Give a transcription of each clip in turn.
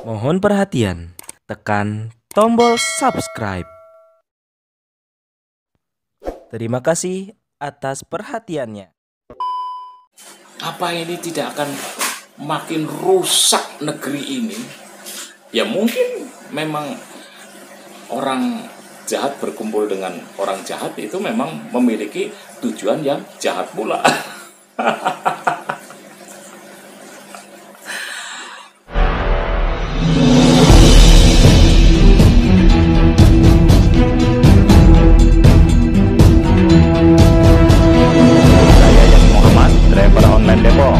Mohon perhatian, tekan tombol subscribe. Terima kasih atas perhatiannya. Apa ini tidak akan makin rusak negeri ini? Ya mungkin memang orang jahat berkumpul dengan orang jahat itu memang memiliki tujuan yang jahat pula. Saya Yati Muhammad, driver online Depok.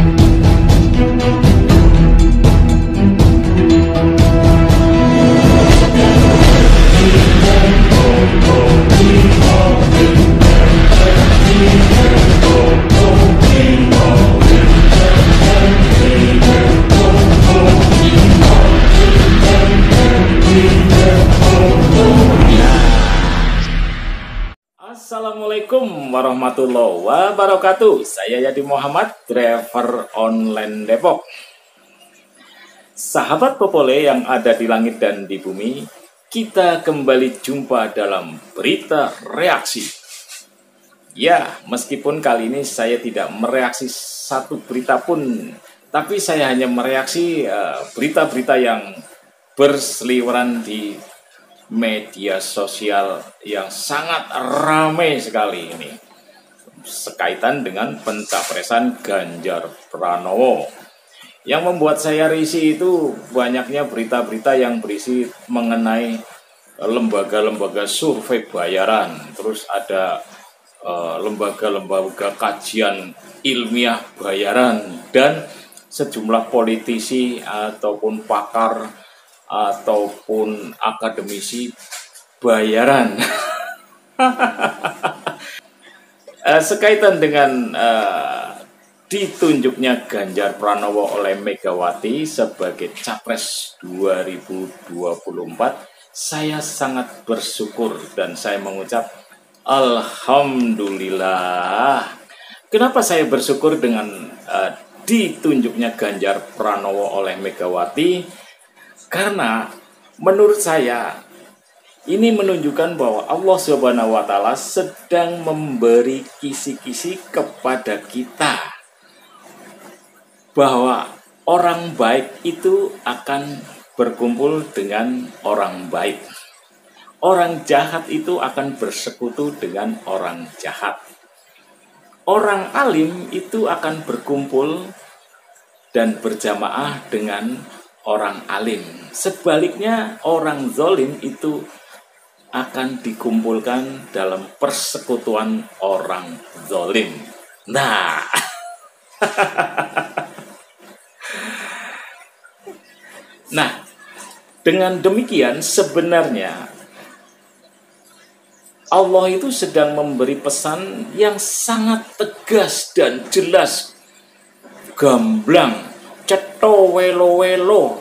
Assalamualaikum warahmatullahi wabarakatuh. Saya Yati Muhammad, driver online Depok. Sahabat Popole yang ada di langit dan di bumi, kita kembali jumpa dalam berita reaksi. Ya, meskipun kali ini saya tidak mereaksi satu berita pun, tapi saya hanya mereaksi berita-berita yang berseliweran di media sosial yang sangat ramai sekali ini sekaitan dengan pencapresan Ganjar Pranowo. Yang membuat saya risih itu banyaknya berita-berita yang berisi mengenai lembaga-lembaga survei bayaran, terus ada lembaga-lembaga kajian ilmiah bayaran, dan sejumlah politisi ataupun pakar ataupun akademisi bayaran. Sekaitan dengan ditunjuknya Ganjar Pranowo oleh Megawati sebagai Capres 2024, saya sangat bersyukur dan saya mengucap Alhamdulillah. Kenapa saya bersyukur dengan ditunjuknya Ganjar Pranowo oleh Megawati? Karena menurut saya ini menunjukkan bahwa Allah Subhanahu wa Ta'ala sedang memberi kisi-kisi kepada kita bahwa orang baik itu akan berkumpul dengan orang baik. Orang jahat itu akan bersekutu dengan orang jahat. Orang alim itu akan berkumpul dan berjamaah dengan orang alim. Sebaliknya orang zalim itu akan dikumpulkan dalam persekutuan orang zalim. Nah, dengan demikian sebenarnya Allah itu sedang memberi pesan yang sangat tegas dan jelas, gamblang, ceto welo-welo,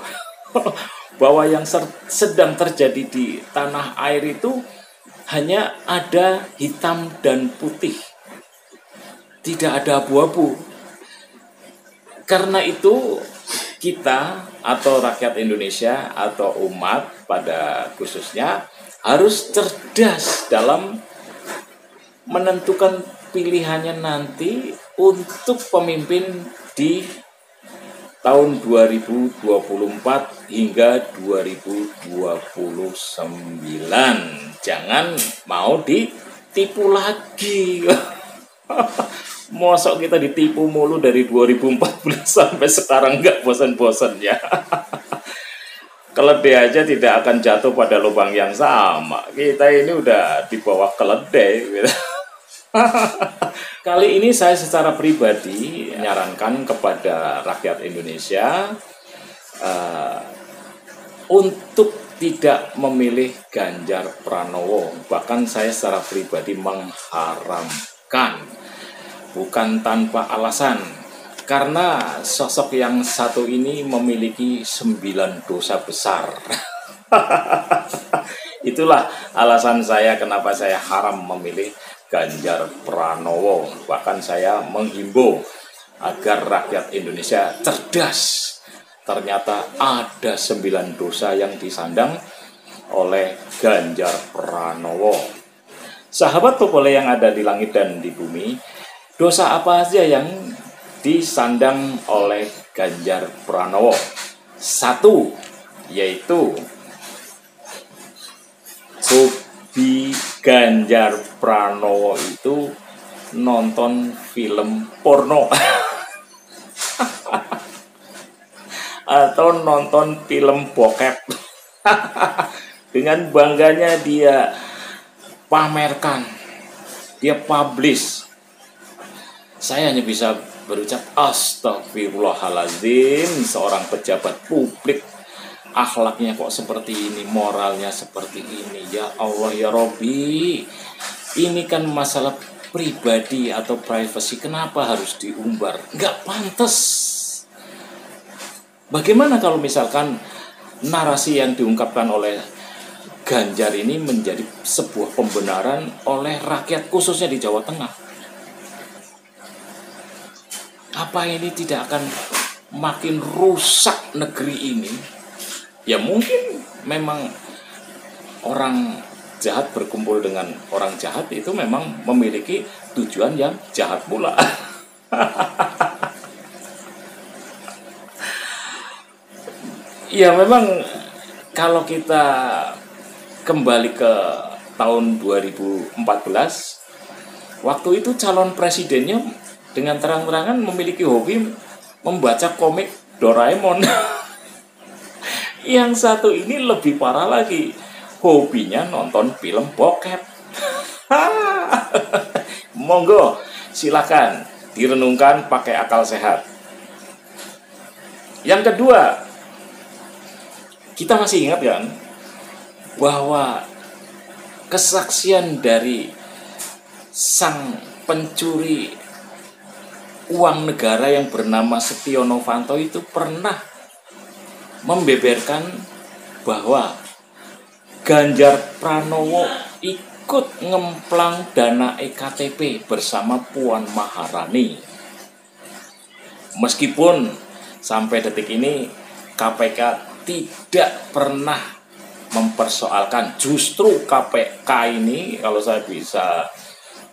bahwa yang sedang terjadi di tanah air itu hanya ada hitam dan putih, tidak ada abu-abu. Karena itu kita atau rakyat Indonesia atau umat pada khususnya harus cerdas dalam menentukan pilihannya nanti untuk pemimpin di tahun 2024 hingga 2029. Jangan mau ditipu lagi. Mosok kita ditipu mulu dari 2014 sampai sekarang nggak bosan-bosan ya. Keledai aja tidak akan jatuh pada lubang yang sama. Kita ini udah di bawah keledai gitu. Kali ini saya secara pribadi menyarankan kepada rakyat Indonesia untuk tidak memilih Ganjar Pranowo. Bahkan saya secara pribadi mengharamkan, bukan tanpa alasan. Karena sosok yang satu ini memiliki 9 dosa besar. Itulah alasan saya kenapa saya haram memilih Ganjar Pranowo. Bahkan saya menghimbau agar rakyat Indonesia cerdas ternyata ada 9 dosa yang disandang oleh Ganjar Pranowo. Sahabat Popole yang ada di langit dan di bumi, dosa apa saja yang disandang oleh Ganjar Pranowo? 1, yaitu hobi Ganjar Pranowo itu nonton film porno atau nonton film bokep. Dengan bangganya dia pamerkan, dia publish. Saya hanya bisa berucap astagfirullahaladzim, seorang pejabat publik akhlaknya kok seperti ini, moralnya seperti ini. Ya Allah ya Robbi, ini kan masalah pribadi atau privacy, kenapa harus diumbar? Nggak pantas. Bagaimana kalau misalkan narasi yang diungkapkan oleh Ganjar ini menjadi sebuah pembenaran oleh rakyat khususnya di Jawa Tengah? Apa ini tidak akan makin rusak negeri ini? Ya mungkin memang orang jahat berkumpul dengan orang jahat itu memang memiliki tujuan yang jahat pula. Ya memang kalau kita kembali ke tahun 2014, waktu itu calon presidennya dengan terang-terangan memiliki hobi membaca komik Doraemon. Yang satu ini lebih parah lagi, hobinya nonton film bokep. Monggo, silakan direnungkan pakai akal sehat. Yang kedua, kita masih ingat kan bahwa kesaksian dari sang pencuri uang negara yang bernama Setio Novanto itu pernah membeberkan bahwa Ganjar Pranowo ikut ngemplang dana EKTP bersama Puan Maharani. Meskipun sampai detik ini KPK tidak pernah mempersoalkan, justru KPK ini kalau saya bisa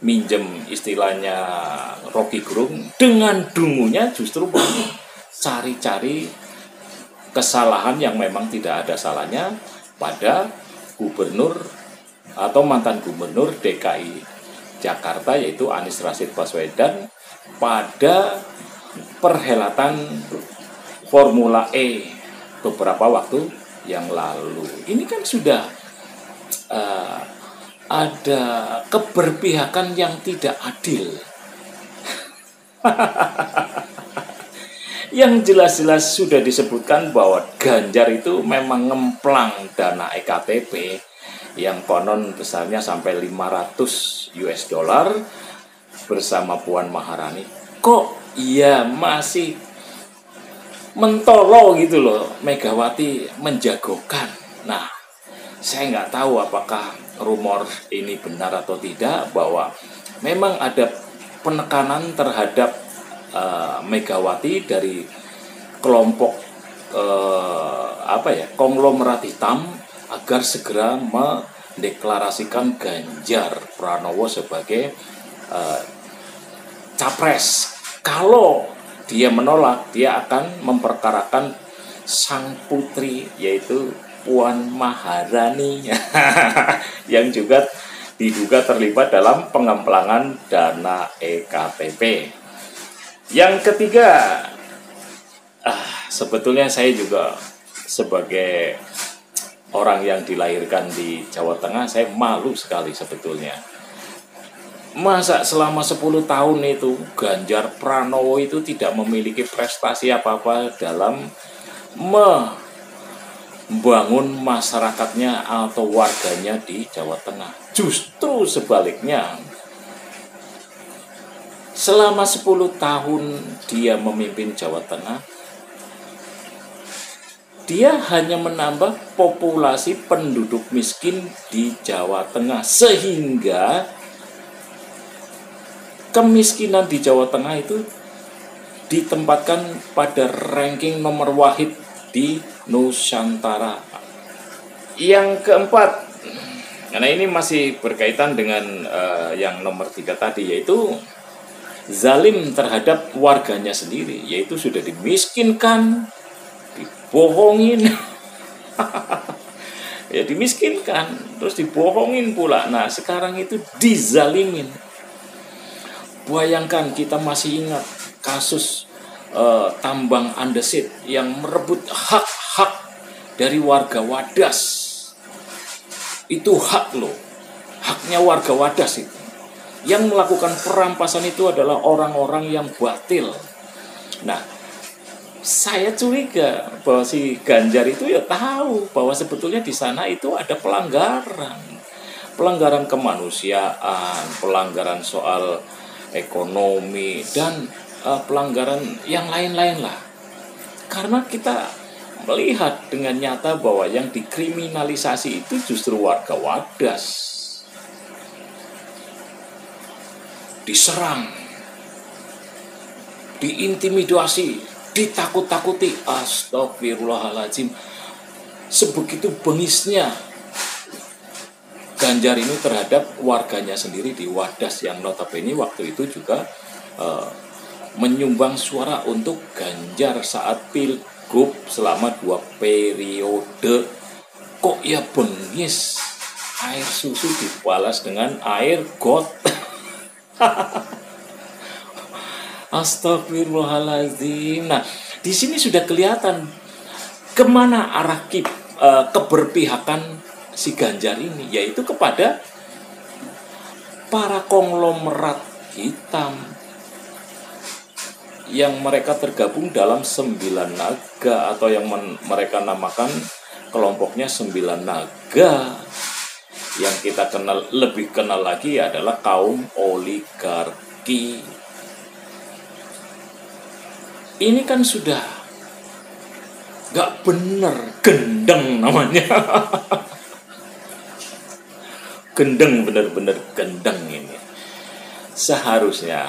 minjem istilahnya Rocky Gerung, dengan dungunya justru cari-cari kesalahan yang memang tidak ada salahnya pada gubernur atau mantan gubernur DKI Jakarta, yaitu Anies Rashid Baswedan pada perhelatan Formula E beberapa waktu yang lalu. Ini kan sudah ada keberpihakan yang tidak adil. Yang jelas-jelas sudah disebutkan bahwa Ganjar itu memang ngemplang dana EKTP yang konon besarnya sampai 500 US dollar bersama Puan Maharani. Kok iya masih mentolo gitu loh, Megawati menjagokan. Nah, saya nggak tahu apakah rumor ini benar atau tidak, bahwa memang ada penekanan terhadap Megawati dari kelompok konglomerat hitam agar segera mendeklarasikan Ganjar Pranowo sebagai capres. Kalau dia menolak, dia akan memperkarakan sang putri, yaitu Puan Maharani yang juga diduga terlibat dalam pengemplangan dana EKTP. Yang ketiga, sebetulnya saya juga sebagai orang yang dilahirkan di Jawa Tengah, saya malu sekali sebetulnya. Masa selama 10 tahun itu Ganjar Pranowo itu tidak memiliki prestasi apa-apa dalam membangun masyarakatnya atau warganya di Jawa Tengah. Justru sebaliknya, selama 10 tahun dia memimpin Jawa Tengah, dia hanya menambah populasi penduduk miskin di Jawa Tengah, sehingga kemiskinan di Jawa Tengah itu ditempatkan pada ranking nomor wahid di Nusantara. Yang keempat, karena ini masih berkaitan dengan yang nomor 3 tadi, yaitu zalim terhadap warganya sendiri, yaitu sudah dimiskinkan, dibohongin, ya dimiskinkan, terus dibohongin pula. Nah sekarang itu dizalimin. Bayangkan, kita masih ingat kasus tambang andesit yang merebut hak-hak dari warga Wadas. Itu hak loh, haknya warga Wadas itu. Yang melakukan perampasan itu adalah orang-orang yang batil. Nah, saya curiga bahwa si Ganjar itu ya tahu bahwa sebetulnya di sana itu ada pelanggaran kemanusiaan, pelanggaran soal ekonomi, dan pelanggaran yang lain-lain lah. Karena kita melihat dengan nyata bahwa yang dikriminalisasi itu justru warga Wadas. Diserang, diintimidasi, ditakut-takuti. Astagfirullahaladzim. Sebegitu bengisnya Ganjar ini terhadap warganya sendiri di Wadas, yang notabene waktu itu juga menyumbang suara untuk Ganjar saat pilgub selama 2 periode. Kok ya bengis, air susu dibalas dengan air got. Astagfirullahaladzim. Nah, di sini sudah kelihatan kemana arah keberpihakan si Ganjar ini, yaitu kepada para konglomerat hitam yang mereka tergabung dalam 9 naga, atau yang mereka namakan kelompoknya 9 naga. Yang kita lebih kenal lagi adalah kaum oligarki. Ini kan sudah gak bener, gendeng namanya. Gendeng, bener-bener gendeng ini. Seharusnya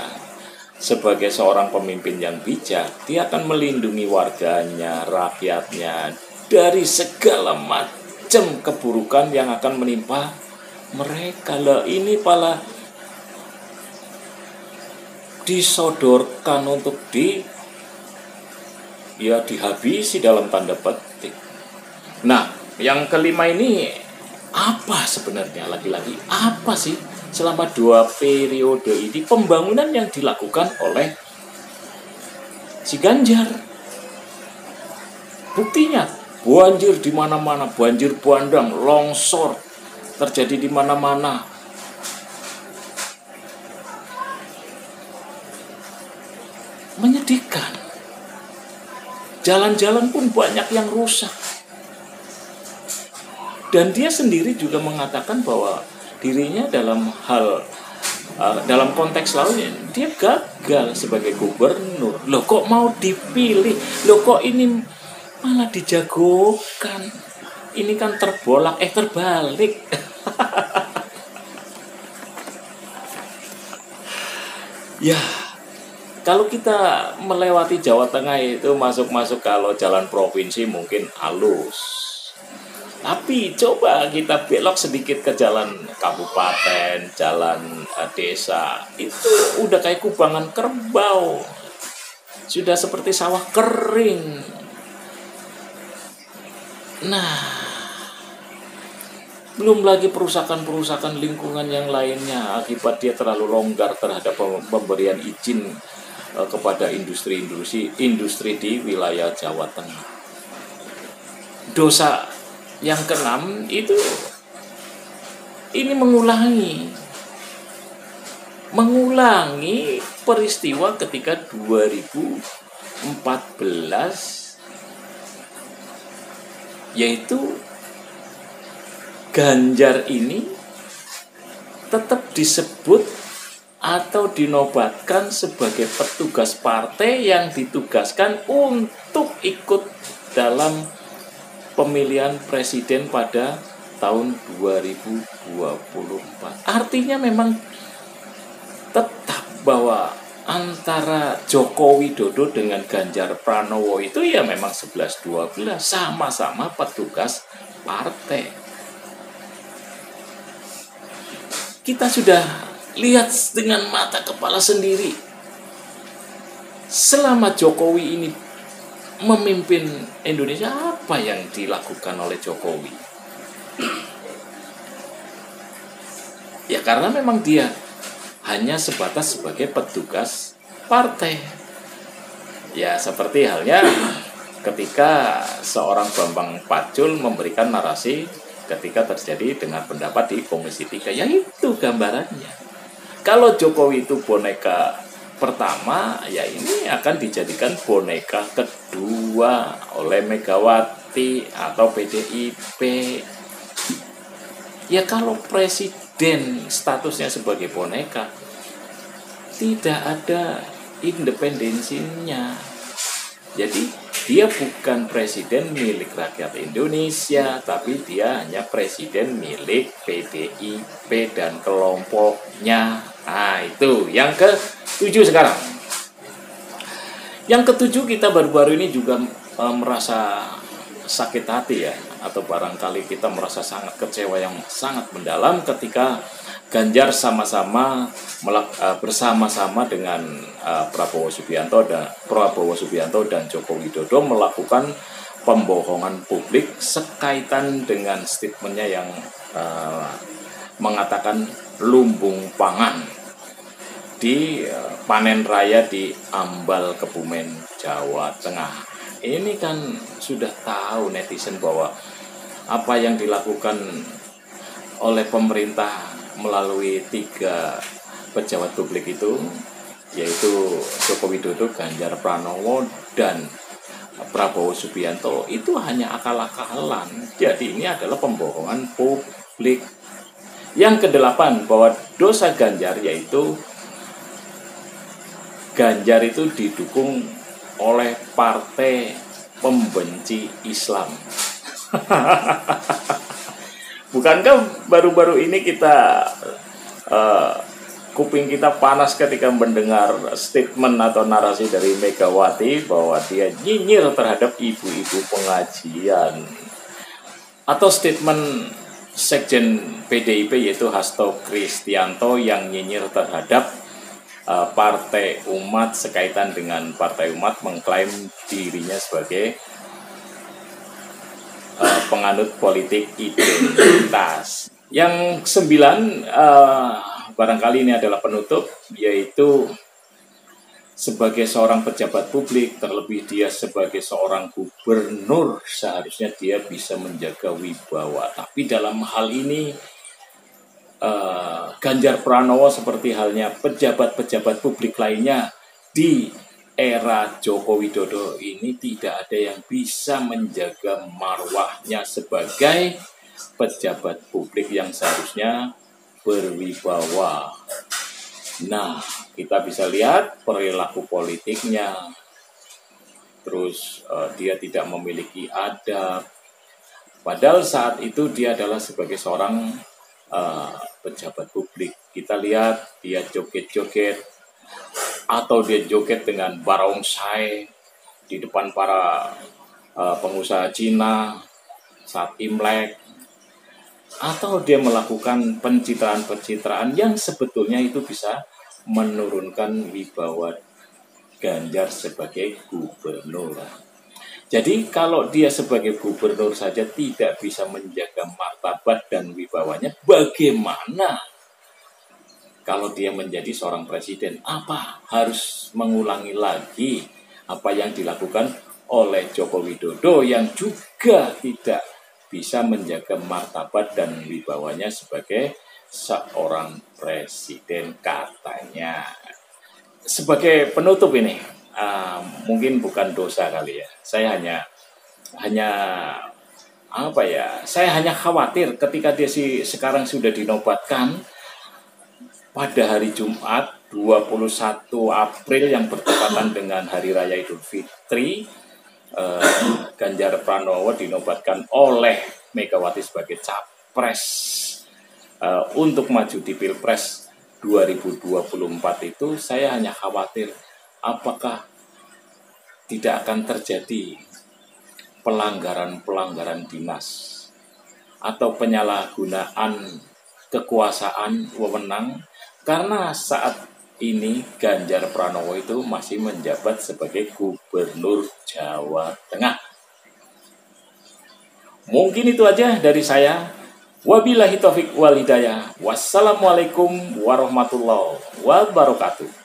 sebagai seorang pemimpin yang bijak, dia akan melindungi warganya, rakyatnya dari segala macam keburukan yang akan menimpa mereka. Lah ini malah disodorkan untuk dihabisi dalam tanda petik. Nah, yang kelima ini apa sebenarnya, lagi-lagi apa sih selama 2 periode ini pembangunan yang dilakukan oleh si Ganjar? Buktinya banjir di mana-mana, banjir bandang, longsor terjadi di mana-mana. Menyedihkan. Jalan-jalan pun banyak yang rusak. Dan dia sendiri juga mengatakan bahwa dirinya dalam konteks lainnya dia gagal sebagai gubernur. Loh kok mau dipilih? Loh kok ini malah dijagokan? Ini kan terbalik. Ya, kalau kita melewati Jawa Tengah itu masuk-masuk, kalau jalan provinsi mungkin halus. Tapi coba kita belok sedikit ke jalan kabupaten, jalan desa, itu udah kayak kubangan kerbau. Sudah seperti sawah kering. Nah, belum lagi perusakan lingkungan yang lainnya akibat dia terlalu longgar terhadap pemberian izin kepada industri di wilayah Jawa Tengah. Dosa yang ke-6 itu ini mengulangi peristiwa ketika 2014, yaitu Ganjar ini tetap disebut atau dinobatkan sebagai petugas partai yang ditugaskan untuk ikut dalam pemilihan presiden pada tahun 2024. Artinya memang tetap bahwa antara Joko Widodo dengan Ganjar Pranowo itu ya memang 11-12, sama-sama petugas partai. Kita sudah lihat dengan mata kepala sendiri. Selama Jokowi ini memimpin Indonesia, apa yang dilakukan oleh Jokowi? Ya karena memang dia hanya sebatas sebagai petugas partai. Ya seperti halnya ketika seorang Bambang Pacul memberikan narasi ketika terjadi dengar pendapat di Komisi 3. Ya itu gambarannya. Kalau Jokowi itu boneka pertama, ya ini akan dijadikan boneka kedua oleh Megawati atau PDIP. Ya kalau presiden statusnya sebagai boneka, tidak ada independensinya. Jadi dia bukan presiden milik rakyat Indonesia, tapi dia hanya presiden milik PDIP dan kelompoknya. Nah itu yang ke-7 sekarang. Yang ke-7 kita baru-baru ini juga merasa sakit hati ya, atau barangkali kita merasa sangat kecewa yang sangat mendalam ketika Ganjar bersama-sama dengan Prabowo Subianto dan Joko Widodo melakukan pembohongan publik sekaitan dengan statementnya yang mengatakan lumbung pangan di panen raya di Ambal, Kebumen, Jawa Tengah. Ini kan sudah tahu netizen bahwa apa yang dilakukan oleh pemerintah melalui 3 pejabat publik itu, yaitu Joko Widodo, Ganjar Pranowo, dan Prabowo Subianto, itu hanya akal-akalan. Jadi ini adalah pembohongan publik. Yang ke-8, bahwa dosa Ganjar yaitu Ganjar itu didukung oleh partai pembenci Islam. Bukankah baru-baru ini kita kuping kita panas ketika mendengar statement atau narasi dari Megawati bahwa dia nyinyir terhadap ibu-ibu pengajian, atau statement Sekjen PDIP yaitu Hasto Kristianto yang nyinyir terhadap Partai Umat sekaitan dengan Partai Umat mengklaim dirinya sebagai penganut politik identitas. Yang 9 barangkali ini adalah penutup, yaitu sebagai seorang pejabat publik, terlebih dia sebagai seorang gubernur, seharusnya dia bisa menjaga wibawa. Tapi dalam hal ini Ganjar Pranowo seperti halnya pejabat-pejabat publik lainnya di era Joko Widodo ini tidak ada yang bisa menjaga marwahnya sebagai pejabat publik yang seharusnya berwibawa. Nah, kita bisa lihat perilaku politiknya, terus dia tidak memiliki adab, padahal saat itu dia adalah sebagai seorang pejabat publik. Kita lihat dia joget-joget atau dia joget dengan barongsai di depan para pengusaha Cina saat Imlek, atau dia melakukan pencitraan-pencitraan yang sebetulnya itu bisa menurunkan wibawa Ganjar sebagai gubernur. Jadi kalau dia sebagai gubernur saja tidak bisa menjaga martabat dan wibawanya, bagaimana kalau dia menjadi seorang presiden? Apa harus mengulangi lagi apa yang dilakukan oleh Joko Widodo yang juga tidak bisa menjaga martabat dan wibawanya sebagai seorang presiden katanya. Sebagai penutup ini, mungkin bukan dosa kali ya. Saya hanya khawatir ketika dia sekarang sudah dinobatkan pada hari Jumat 21 April yang bertepatan dengan Hari Raya Idul Fitri. Ganjar Pranowo dinobatkan oleh Megawati sebagai capres untuk maju di Pilpres 2024 itu saya hanya khawatir apakah tidak akan terjadi pelanggaran-pelanggaran dinas atau penyalahgunaan kekuasaan wewenang, karena saat ini Ganjar Pranowo itu masih menjabat sebagai Gubernur Jawa Tengah. Mungkin itu aja dari saya. Wabillahi taufik wal hidayah. Wassalamualaikum warahmatullahi wabarakatuh.